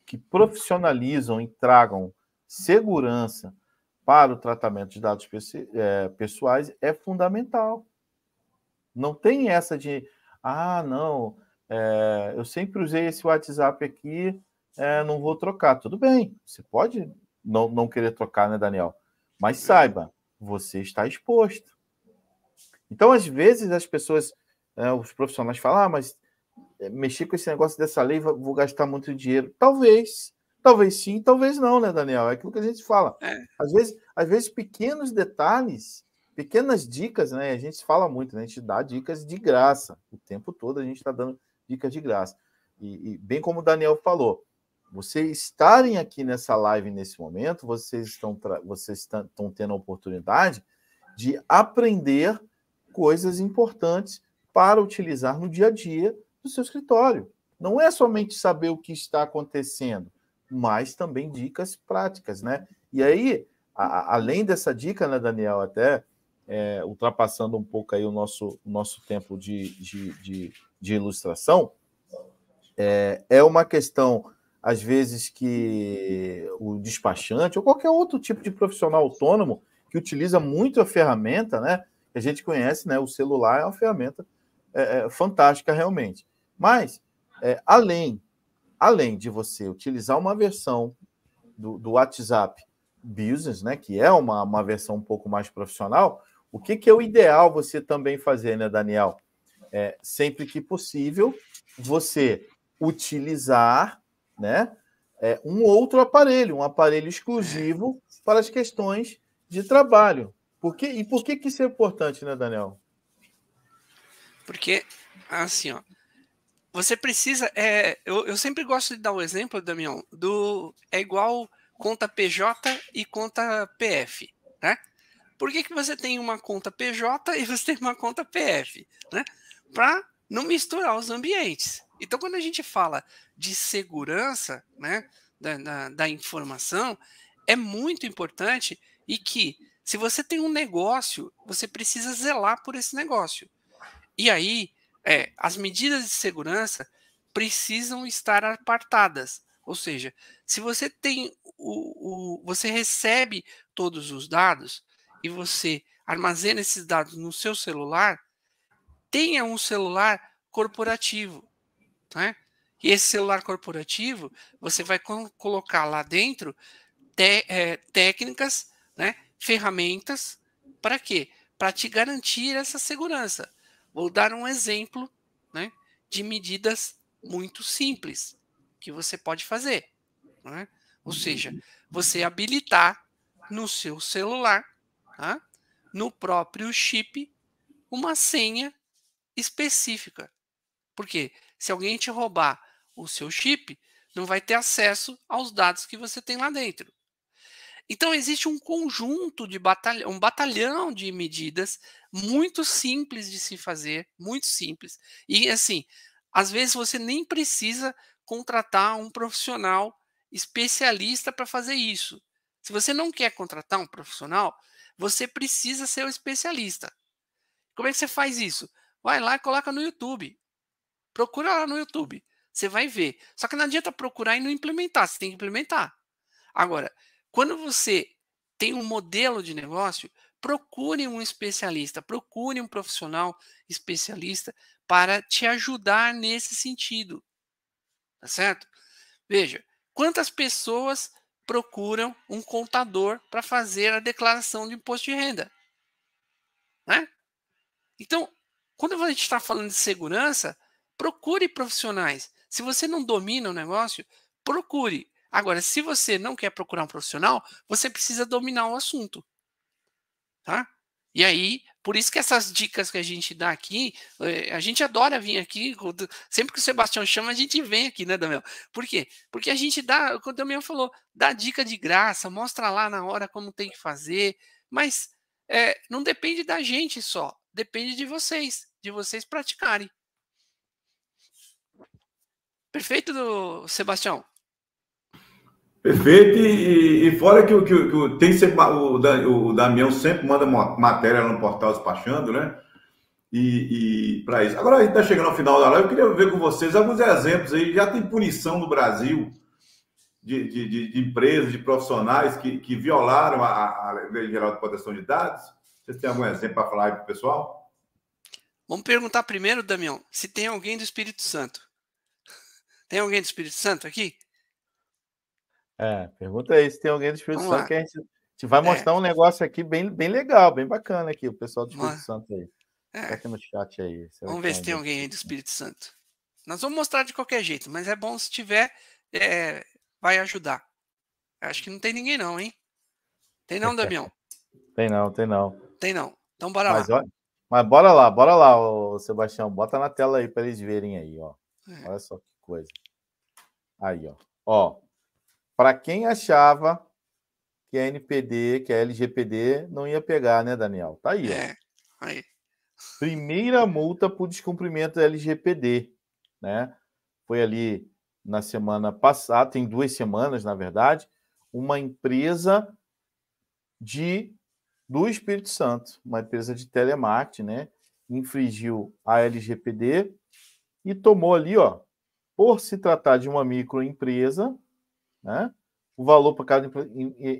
Speaker 3: que profissionalizam e tragam segurança para o tratamento de dados pessoais é fundamental. Não tem essa de, não, eu sempre usei esse WhatsApp aqui, não vou trocar. Tudo bem, você pode não querer trocar, né, Daniel? Mas saiba, você está exposto. Então, às vezes, as pessoas, os profissionais falam, mas mexer com esse negócio dessa lei, vou gastar muito dinheiro. Talvez sim, talvez não, né, Daniel? É aquilo que a gente fala. Às vezes pequenos detalhes, pequenas dicas, né? A gente fala muito, né? A gente dá dicas de graça. O tempo todo a gente está dando dicas de graça. E bem como o Daniel falou, vocês estarem aqui nessa live nesse momento, vocês estão tendo a oportunidade de aprender coisas importantes para utilizar no dia a dia do seu escritório. Não é somente saber o que está acontecendo, mas também dicas práticas, né? E aí, além dessa dica, né, Daniel, até ultrapassando um pouco aí o nosso tempo de ilustração, é uma questão, às vezes, que o despachante ou qualquer outro tipo de profissional autônomo que utiliza muito a ferramenta, né? Que a gente conhece, né? O celular é uma ferramenta fantástica, realmente. Mas, além de você utilizar uma versão do WhatsApp Business, né, que é uma versão um pouco mais profissional, o que é o ideal você também fazer, né, Daniel? Sempre que possível, você utilizar, né, um outro aparelho, um aparelho exclusivo para as questões de trabalho. Por que isso é importante, né, Daniel?
Speaker 2: Porque, assim, ó, você precisa. Eu sempre gosto de dar o exemplo, Damião, é igual conta PJ e conta PF, né? Por que você tem uma conta PJ e você tem uma conta PF, né? Para não misturar os ambientes. Então, quando a gente fala de segurança, né, da informação, é muito importante e que, se você tem um negócio, você precisa zelar por esse negócio. E aí, as medidas de segurança precisam estar apartadas. Ou seja, se você tem você recebe todos os dados e você armazena esses dados no seu celular, tenha um celular corporativo, né? E esse celular corporativo, você vai colocar lá dentro técnicas, né, ferramentas, para quê? Para te garantir essa segurança. Vou dar um exemplo, né, de medidas muito simples que você pode fazer. Né? Ou seja, você habilitar no seu celular, tá, no próprio chip, uma senha específica. Por quê? Se alguém te roubar o seu chip, não vai ter acesso aos dados que você tem lá dentro. Então, existe um conjunto de um batalhão de medidas muito simples de se fazer, muito simples. E, assim, às vezes você nem precisa contratar um profissional especialista para fazer isso. Se você não quer contratar um profissional, você precisa ser o especialista. Como é que você faz isso? Vai lá e coloca no YouTube. Procura lá no YouTube. Você vai ver. Só que não adianta procurar e não implementar. Você tem que implementar. Agora, quando você tem um modelo de negócio, procure um especialista, procure um profissional especialista para te ajudar nesse sentido. Tá certo? Veja, quantas pessoas procuram um contador para fazer a declaração de imposto de renda? Né? Então, quando a gente está falando de segurança, procure profissionais. Se você não domina o negócio, procure. Agora, se você não quer procurar um profissional, você precisa dominar o assunto. Tá? E aí, por isso que essas dicas que a gente dá aqui, a gente adora vir aqui, sempre que o Sebastião chama, a gente vem aqui, né, Damião? Por quê? Porque a gente dá, como o Damião falou, dá dica de graça, mostra lá na hora como tem que fazer, mas não depende da gente só, depende de vocês praticarem. Perfeito, Sebastião?
Speaker 1: Perfeito, e fora que tem sempre, o Damião sempre manda matéria no portal Despachando, né? E para isso. Agora a gente está chegando ao final da live, eu queria ver com vocês alguns exemplos aí. Já tem punição no Brasil de empresas, de profissionais que violaram a Lei Geral de Proteção de Dados? Vocês têm algum exemplo para falar aí para o pessoal?
Speaker 2: Vamos perguntar primeiro, Damião, se tem alguém do Espírito Santo. Tem alguém do Espírito Santo aqui?
Speaker 3: Pergunta aí se tem alguém do Espírito
Speaker 2: Vamos
Speaker 3: Santo,
Speaker 2: lá.
Speaker 3: que a gente vai mostrar um negócio aqui bem legal, bem bacana aqui, o pessoal do Espírito Santo aí. Tá aqui no chat aí.
Speaker 2: Vamos ver se tem alguém aí do Espírito Santo. Nós vamos mostrar de qualquer jeito, mas é bom se tiver, vai ajudar. Acho que não tem ninguém não, hein? Tem não, Damião?
Speaker 3: Tem não.
Speaker 2: Tem não. Então bora lá.
Speaker 3: Mas bora lá, ô Sebastião. Bota na tela aí para eles verem aí, ó. Olha só que coisa. Aí, ó. Para quem achava que a NPD, que a LGPD não ia pegar, né, Daniel? Tá aí, ó.
Speaker 2: Aí.
Speaker 3: Primeira multa por descumprimento da LGPD, né? Foi ali na semana passada, tem 2 semanas, na verdade, uma empresa do Espírito Santo, uma empresa de telemarketing, né? Infringiu a LGPD e tomou ali, ó, por se tratar de uma microempresa, né? O valor para cada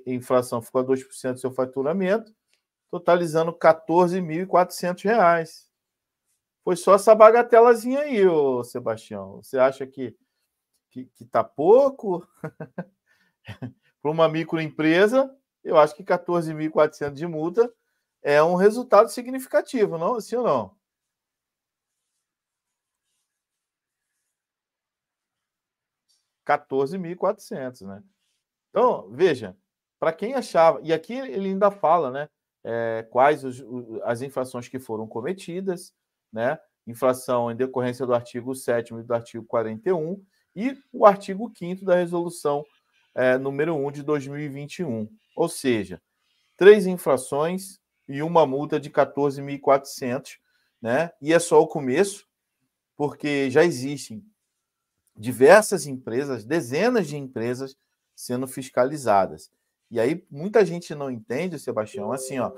Speaker 3: infração ficou a 2% do seu faturamento, totalizando R$ 14.400. Foi só essa bagatelazinha aí, ô Sebastião. Você acha que tá pouco? Para uma microempresa, eu acho que 14.400 de multa é um resultado significativo, não? Sim ou não? R$14.400, né? Então, veja, para quem achava... E aqui ele ainda fala, né? Quais as infrações que foram cometidas, né? Infração em decorrência do artigo 7º e do artigo 41 e o artigo 5º da resolução número 1 de 2021. Ou seja, 3 infrações e uma multa de 14.400, né? E é só o começo, porque já existem diversas empresas, dezenas de empresas sendo fiscalizadas. E aí muita gente não entende, Sebastião, assim, ó,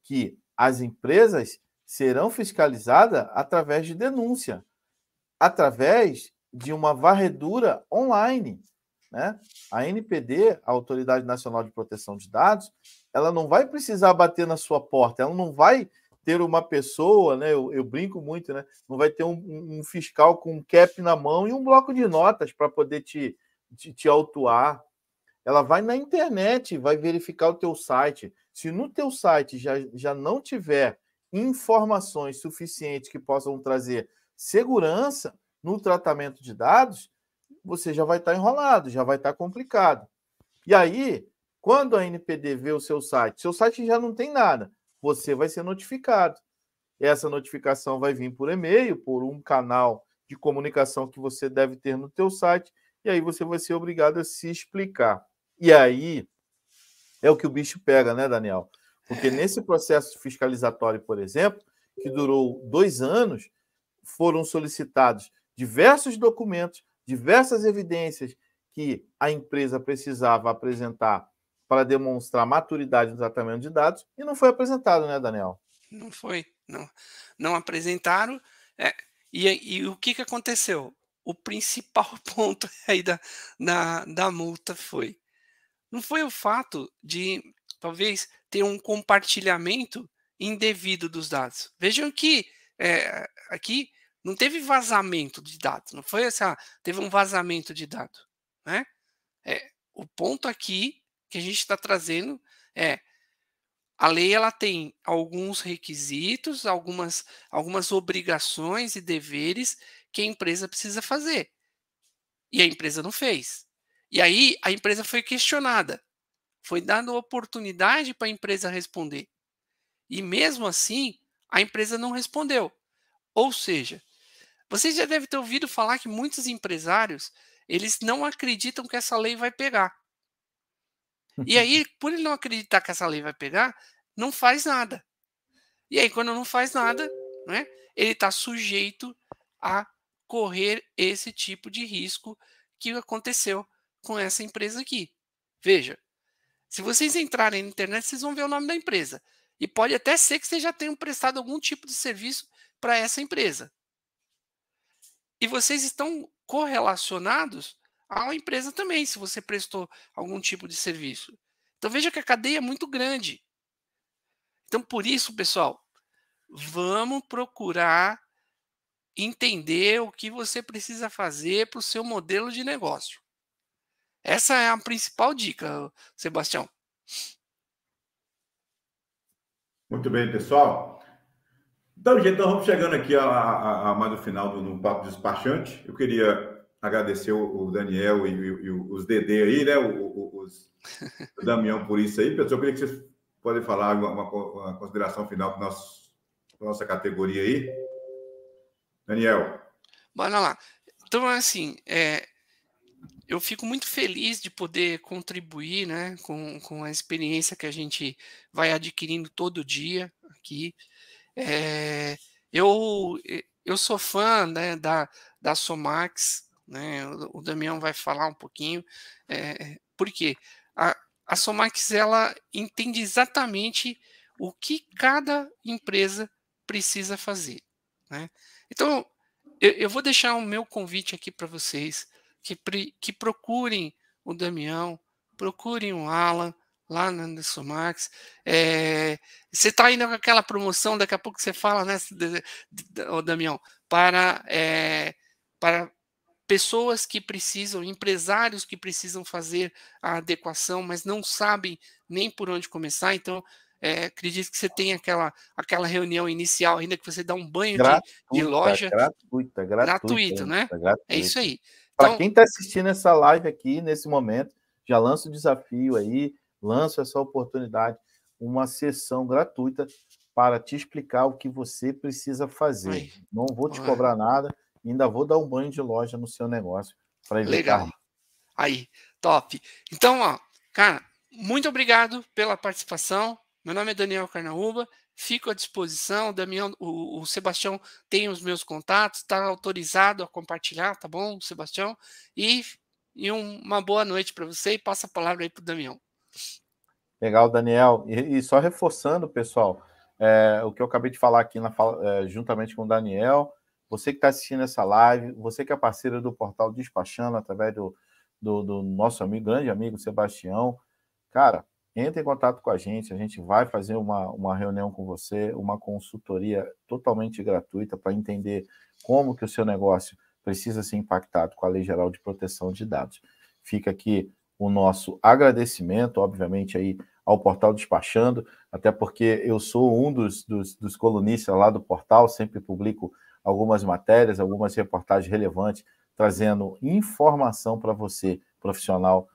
Speaker 3: que as empresas serão fiscalizadas através de denúncia, através de uma varredura online, né? A NPD, a Autoridade Nacional de Proteção de Dados, ela não vai precisar bater na sua porta, ela não vai ter uma pessoa, né? Eu brinco muito, né? Não vai ter um fiscal com um cap na mão e um bloco de notas para poder te autuar. Ela vai na internet, vai verificar o teu site. Se no teu site já não tiver informações suficientes que possam trazer segurança no tratamento de dados, você já vai estar enrolado, já vai estar complicado. E aí, quando a NPD vê o seu site já não tem nada, você vai ser notificado. Essa notificação vai vir por e-mail, por um canal de comunicação que você deve ter no teu site, e aí você vai ser obrigado a se explicar. E aí é o que o bicho pega, né, Daniel? Porque nesse processo fiscalizatório, por exemplo, que durou 2 anos, foram solicitados diversos documentos, diversas evidências que a empresa precisava apresentar para demonstrar maturidade no tratamento de dados, e não foi apresentado, né, Daniel?
Speaker 2: Não foi, não apresentaram. E o que aconteceu? O principal ponto aí da multa não foi o fato de talvez ter um compartilhamento indevido dos dados. Vejam que aqui não teve vazamento de dados, não foi essa, teve um vazamento de dados, né? O ponto aqui que a gente está trazendo é a lei, ela tem alguns requisitos, algumas obrigações e deveres que a empresa precisa fazer. E a empresa não fez. E aí a empresa foi questionada. Foi dada oportunidade para a empresa responder. E mesmo assim, a empresa não respondeu. Ou seja, vocês já devem ter ouvido falar que muitos empresários, eles não acreditam que essa lei vai pegar. E aí, por ele não acreditar que essa lei vai pegar, não faz nada. E aí, quando não faz nada, né, ele está sujeito a correr esse tipo de risco que aconteceu com essa empresa aqui. Veja, se vocês entrarem na internet, vocês vão ver o nome da empresa. E pode até ser que vocês já tenham prestado algum tipo de serviço para essa empresa. E vocês estão correlacionados à empresa também, se você prestou algum tipo de serviço. Então veja que a cadeia é muito grande. Então, por isso, pessoal, vamos procurar entender o que você precisa fazer para o seu modelo de negócio. Essa é a principal dica, Sebastião.
Speaker 1: Muito bem, pessoal. Então, gente, nós vamos chegando aqui a mais no final do Papo Despachante. Eu queria agradecer o Daniel e os DD aí, né? O Damião por isso aí. Pessoal, eu queria que vocês podem falar uma consideração final para nossa categoria aí. Daniel.
Speaker 2: Bora lá. Então, assim, eu fico muito feliz de poder contribuir, né, com a experiência que a gente vai adquirindo todo dia aqui. Eu sou fã, né, da Somax, né, o Damião vai falar um pouquinho, por quê? A Somax, ela entende exatamente o que cada empresa precisa fazer, né? Então, eu vou deixar o meu convite aqui para vocês, que procurem o Damião, procurem o Alan, lá na Somax. Você está indo com aquela promoção, daqui a pouco você fala, né, Damião, para pessoas que precisam, empresários que precisam fazer a adequação, mas não sabem nem por onde começar. Então, acredito que você tem aquela reunião inicial, ainda que você dá um banho de loja. Gratuito, né? É isso aí.
Speaker 3: Então, para quem está assistindo essa live aqui, nesse momento, já lança o desafio aí, lança essa oportunidade, uma sessão gratuita para te explicar o que você precisa fazer. Não vou te cobrar nada, ainda vou dar um banho de loja no seu negócio para evitar.
Speaker 2: Legal. Aí, top. Então, ó, cara, muito obrigado pela participação. Meu nome é Daniel Carnaúba, fico à disposição. Damião, o Sebastião tem os meus contatos, está autorizado a compartilhar, tá bom, Sebastião? E uma boa noite para você e passa a palavra aí para o Damião.
Speaker 3: Legal, Daniel. E só reforçando, pessoal, o que eu acabei de falar aqui juntamente com o Daniel, você que está assistindo essa live, você que é parceiro do portal Despachando, através do nosso amigo, grande amigo Sebastião, cara, entre em contato com a gente vai fazer uma reunião com você, uma consultoria totalmente gratuita para entender como que o seu negócio precisa ser impactado com a Lei Geral de Proteção de Dados. Fica aqui o nosso agradecimento, obviamente, aí ao Portal Despachando, até porque eu sou um dos colunistas lá do portal, sempre publico algumas matérias, algumas reportagens relevantes, trazendo informação para você, profissional,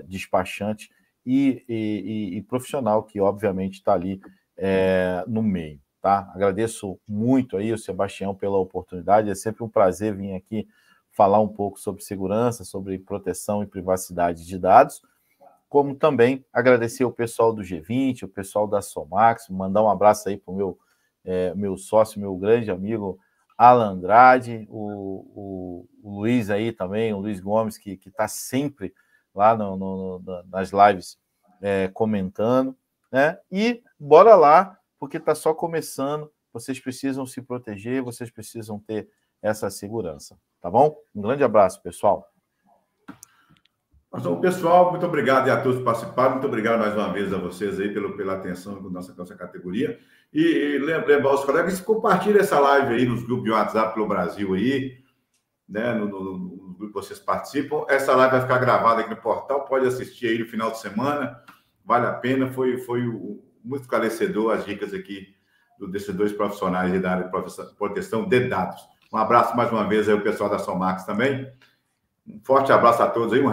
Speaker 3: despachante e profissional que, obviamente, está ali no meio. Tá? Agradeço muito aí o Sebastião pela oportunidade, é sempre um prazer vir aqui falar um pouco sobre segurança, sobre proteção e privacidade de dados, como também agradecer o pessoal do G20, o pessoal da Somax, mandar um abraço aí para o meu sócio, meu grande amigo Alan Andrade, o Luiz aí também, o Luiz Gomes, que está sempre lá nas lives comentando, né? E bora lá, porque está só começando, vocês precisam se proteger, vocês precisam ter essa segurança, tá bom? Um grande abraço, pessoal.
Speaker 1: Então, pessoal, muito obrigado a todos que participaram, muito obrigado mais uma vez a vocês aí pela atenção com nossa categoria. E lembrar os colegas que compartilhem essa live aí nos grupos de WhatsApp pelo Brasil aí, né? No grupo que vocês participam. Essa live vai ficar gravada aqui no portal, pode assistir aí no final de semana, vale a pena, foi muito esclarecedor as dicas aqui desses dois profissionais da área de proteção de dados. Um abraço mais uma vez aí ao pessoal da Somax também. Um forte abraço a todos aí,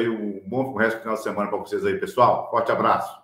Speaker 1: um bom resto do final de semana para vocês aí, pessoal. Forte abraço.